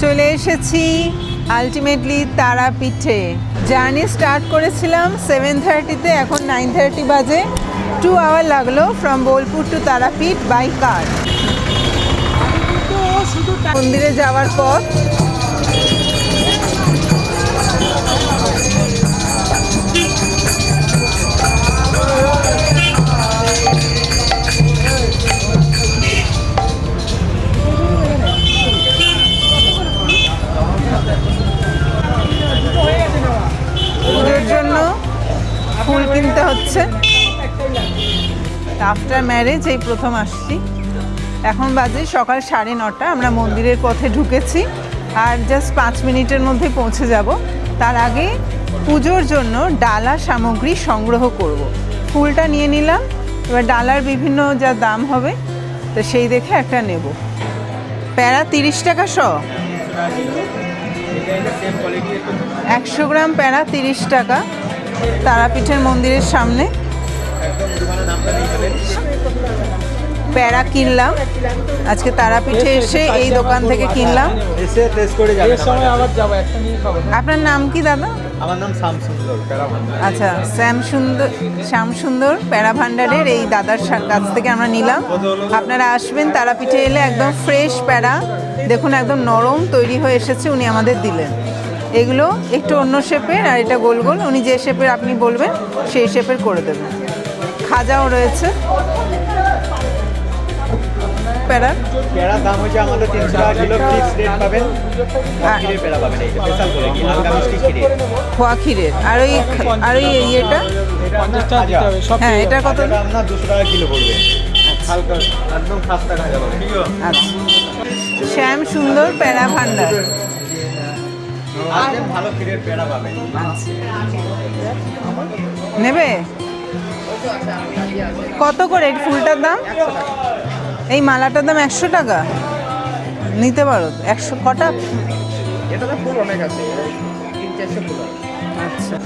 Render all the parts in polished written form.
চলে এসেছি আলটিমেটলি তারাপীঠে। জার্নি স্টার্ট করেছিলাম 7:30-তে, এখন 9:30 বাজে। 2 আওয়ার লাগলো from Bolpur to Tarapith by car. মন্দিরে যাওয়ার পর পুজোর জন্য ফুল কিনতে হচ্ছে। আফটার ম্যারেজ এই প্রথম আসছি। এখন বাজে সকাল 9:30। আমরা মন্দিরের পথে ঢুকেছি আর জাস্ট 5 মিনিটের মধ্যে পৌঁছে যাব। তার আগে পুজোর জন্য ডালা সামগ্রী সংগ্রহ করব। ফুলটা নিয়ে নিলাম, এবার ডালার বিভিন্ন যা দাম হবে তো সেই দেখে একটা নেব। প্যারা 30 টাকা শ, 100 গ্রাম প্যারা 30 টাকা। তারাপীঠের মন্দিরের সামনে প্যারা কিনলাম। আজকে তারাপীঠে এসে এই দোকান থেকে কিনলাম। আপনার নাম কি দাদা? আমার নাম শ্যামসুন্দর প্যারা ভান্ডার। আচ্ছা, শ্যামসুন্দর প্যারা ভান্ডারের এই দাদার কাছ থেকে আমরা নিলাম। আপনারা আসবেন তারাপীঠে এলে একদম ফ্রেশ প্যারা, দেখুন একদম নরম তৈরি হয়ে এসেছে, উনি আমাদের দিলেন। এগুলো একটু অন্য শেপের, আর এটা গোল গোল। উনি যে শেপের আপনি বলবেন সেই শেপের করে দেবেন। খাজাও রয়েছে। প্যারার দাম হচ্ছে আমাদের 300 টাকা কিলো, ফিক্স রেট পাবেন। ক্ষীরের প্যারা পাবেন, এই স্পেশাল করে কি হালকা মিষ্টি ক্ষীরের, খোয়া ক্ষীরের। আর ওই ইয়েটা 50 টাকা দিতে হবে সব। হ্যাঁ, এটা কত? আপনার 200 টাকা কিলো পড়বে। হালকা একদম খাস্তা খাজা পাবেন। আচ্ছা, শ্যাম সুন্দর প্যারা ভান্ডার। আসবেন, ভালো ক্ষীরের প্যারা পাবেন। নেবে কত করে ফুলটার দাম? এই মালাটার দাম 100 টাকা। নিতে পারো 100 কটা? এটাতে ফুল অনেক আছে, 300-400 ফুল আছে। আচ্ছা,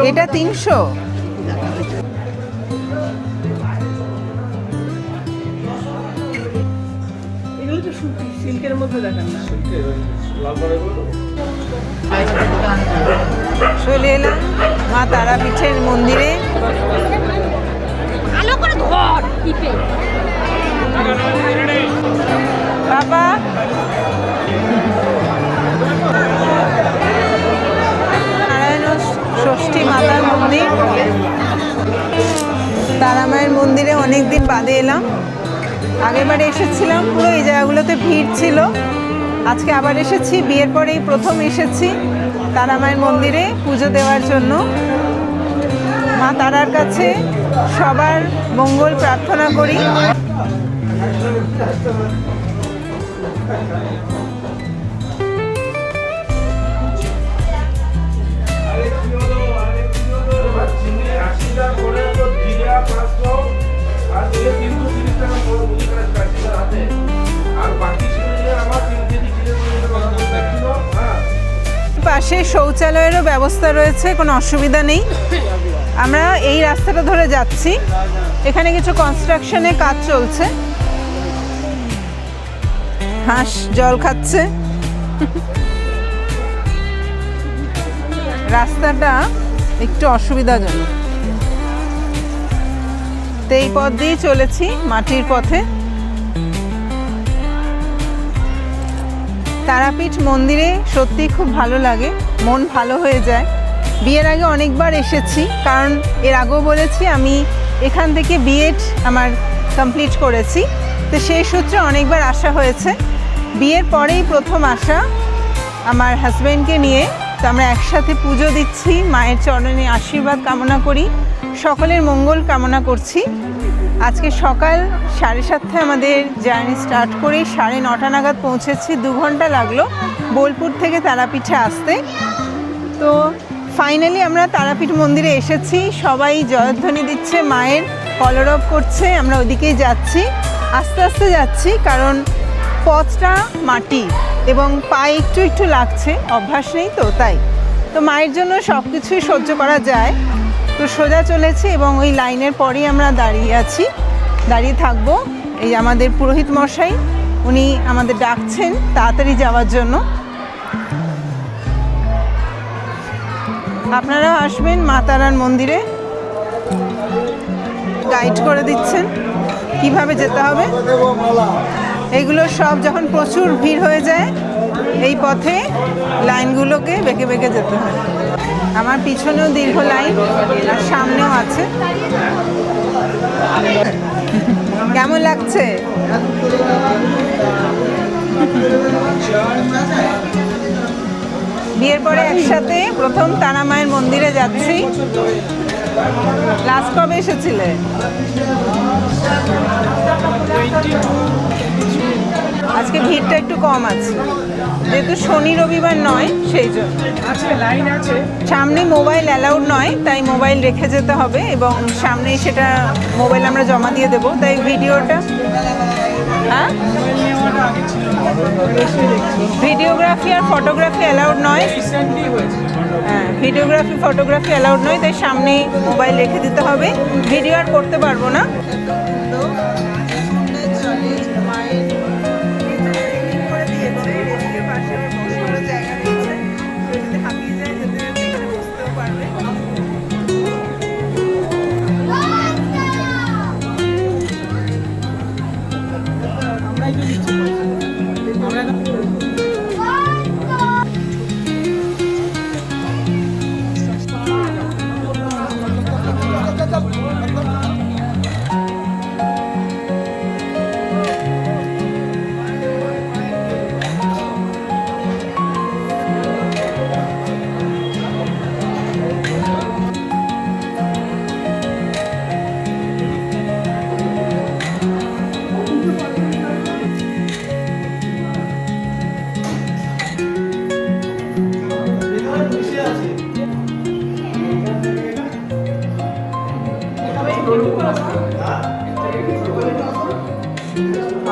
এটা 300। সিল্কের মধ্যে দেখেন না। চলে এলাম মা তারাপীঠের মন্দিরে। বাবা নারায়ণ ষষ্ঠী মাতার মন্দির, তারামায়ের মন্দিরে অনেকদিন বাদে এলাম। আগেরবার এসেছিলাম, পুরো এই জায়গাগুলোতে ভিড় ছিল। আজকে আবার এসেছি, বিয়ের পরেই প্রথম এসেছি তারামায়ের মন্দিরে পুজো দেওয়ার জন্য। মা তারার কাছে সবার মঙ্গল প্রার্থনা করি। পাশে শৌচালয়েরও ব্যবস্থা রয়েছে, কোনো অসুবিধা নেই। আমরা এই রাস্তাটা ধরে যাচ্ছি, এখানে কিছু কনস্ট্রাকশনের কাজ চলছে। হাঁস জল খাচ্ছে। রাস্তাটা একটু অসুবিধাজনক, তো এই পথ দিয়ে চলেছি, মাটির পথে। তারাপীঠ মন্দিরে সত্যি খুব ভালো লাগে, মন ভালো হয়ে যায়। বিয়ের আগে অনেকবার এসেছি, কারণ এর আগেও বলেছি আমি এখান থেকে বিএড আমার কমপ্লিট করেছি, তো সেই সূত্রে অনেকবার আসা হয়েছে। বিয়ের পরেই প্রথম আসা আমার হাজব্যান্ডকে নিয়ে। তো আমরা একসাথে পুজো দিচ্ছি, মায়ের চরণে আশীর্বাদ কামনা করি, সকলের মঙ্গল কামনা করছি। আজকে সকাল 7:30 আমাদের জার্নি স্টার্ট করে 9:30 নাগাদ পৌঁছেছি। 2 ঘন্টা লাগলো বোলপুর থেকে তারাপীঠে আসতে। তো ফাইনালি আমরা তারাপীঠ মন্দিরে এসেছি। সবাই জয়ধ্বনি দিচ্ছে, মায়ের কলরব করছে, আমরা ওদিকেই যাচ্ছি। আস্তে আস্তে যাচ্ছি, কারণ পথটা মাটি এবং পায়ে একটু একটু লাগছে, অভ্যাস নেই তো তাই। তো মায়ের জন্য সব কিছুই সহ্য করা যায়। তো সোজা চলেছি এবং ওই লাইনের পরেই আমরা দাঁড়িয়ে আছি, দাঁড়িয়ে থাকবো। এই আমাদের পুরোহিত মশাই, উনি আমাদের ডাকছেন তাড়াতাড়ি যাওয়ার জন্য। আপনারাও আসবেন মা তারার মন্দিরে, গাইড করে দিচ্ছেন কিভাবে যেতে হবে। এগুলো সব যখন প্রচুর ভিড় হয়ে যায় এই পথে লাইনগুলোকে বেঁকে বেঁকে যেতে হয়। আমার পিছনেও দীর্ঘ লাইন আর সামনেও আছে। কেমন লাগছে? বিয়ের পরে একসাথে প্রথম তারা মায়ের মন্দিরে যাচ্ছি। লাস্ট কবে এসেছিলে? আজকে ভিড়টা একটু কম আছে, যেহেতু শনি রবিবার নয় সেই জন্য। সামনে মোবাইল অ্যালাউড নয়, তাই মোবাইল রেখে যেতে হবে এবং সামনে সেটা মোবাইল আমরা জমা দিয়ে দেবো। তাই ভিডিওটা, হ্যাঁ, ভিডিওগ্রাফি আর ফটোগ্রাফি অ্যালাউড নয়। হ্যাঁ, ভিডিওগ্রাফি ফটোগ্রাফি অ্যালাউড নয়, তাই সামনে মোবাইল রেখে দিতে হবে। ভিডিও আর করতে পারবো না।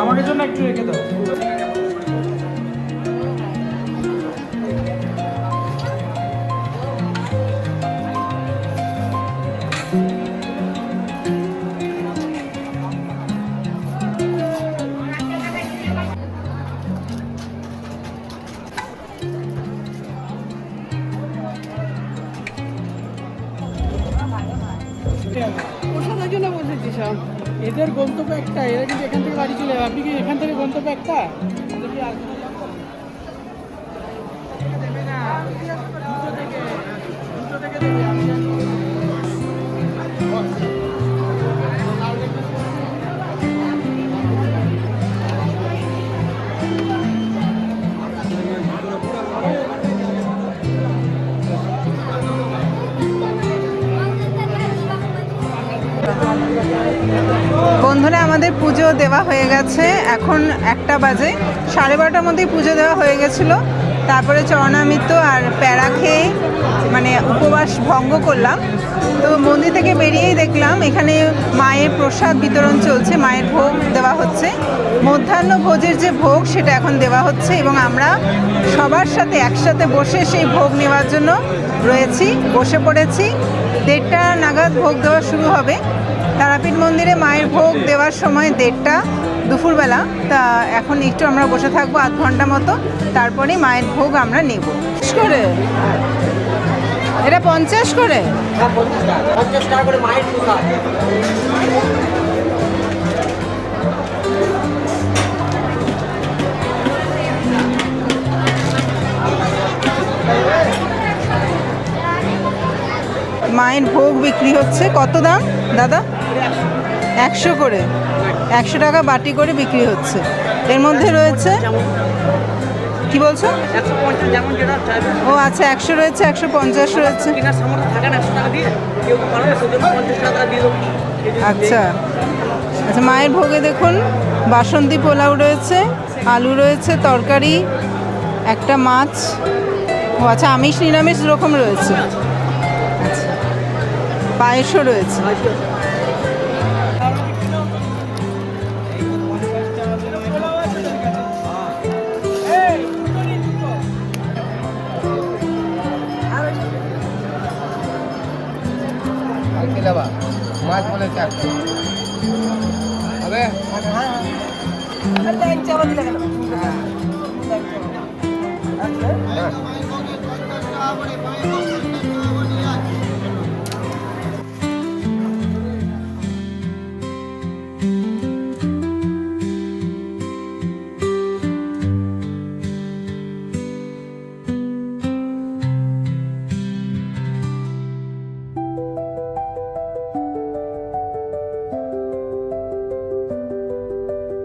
আমাদের জন্য একটু রেখে দাও। ওষুধের জন্য বসেছি সব। এদের গন্তব্য একটা, এরা কিন্তু এখান থেকে বাড়ি চলে যাবে। আপনি কি এখান থেকে গন্তব্য একটা? বন্ধুরা, আমাদের পুজো দেওয়া হয়ে গেছে। এখন 1টা বাজে। 12:30টার মধ্যেই পুজো দেওয়া হয়ে গেছিলো। তারপরে চরণামৃত আর প্যারা খেয়ে মানে উপবাস ভঙ্গ করলাম। তো মন্দির থেকে বেরিয়েই দেখলাম এখানে মায়ের প্রসাদ বিতরণ চলছে, মায়ের ভোগ দেওয়া হচ্ছে। মধ্যাহ্ন ভোজের যে ভোগ সেটা এখন দেওয়া হচ্ছে এবং আমরা সবার সাথে একসাথে বসে সেই ভোগ নেওয়ার জন্য রয়েছি, বসে পড়েছি। 1:30টা নাগাদ ভোগ দেওয়া শুরু হবে। তারাপীঠ মন্দিরে মায়ের ভোগ দেওয়ার সময় 1:30 দুপুরবেলা। তা এখন একটু আমরা বসে থাকবো আধ ঘন্টা মতো, তারপরে মায়ের ভোগ আমরা নেব। করে এটা 50 করে, 50 টাকা করে মায়ের প্রসাদ। মায়ের ভোগ বিক্রি হচ্ছে। কত দাম দাদা? 100 করে, 100 টাকা বাটি করে বিক্রি হচ্ছে। এর মধ্যে রয়েছে, কি বলছো? 150 যেমন যেটা চাইবে। ও আচ্ছা, 100 রয়েছে, 150 রয়েছে। কেনার সামর্থ্য থাকে না 100 টাকা দিয়ে, কেউ পারে না, সেজন্য 50 টাকা দিয়ে দেবো। আচ্ছা আচ্ছা, মায়ের ভোগে দেখুন বাসন্তী পোলাও রয়েছে, আলু রয়েছে, তরকারি, একটা মাছ। ও আচ্ছা, আমিষ নিরামিষ রকম রয়েছে। আচ্ছা, পায়েসও রয়েছে। লেবা মাছ বলে 4টা হবে হ্যাঁ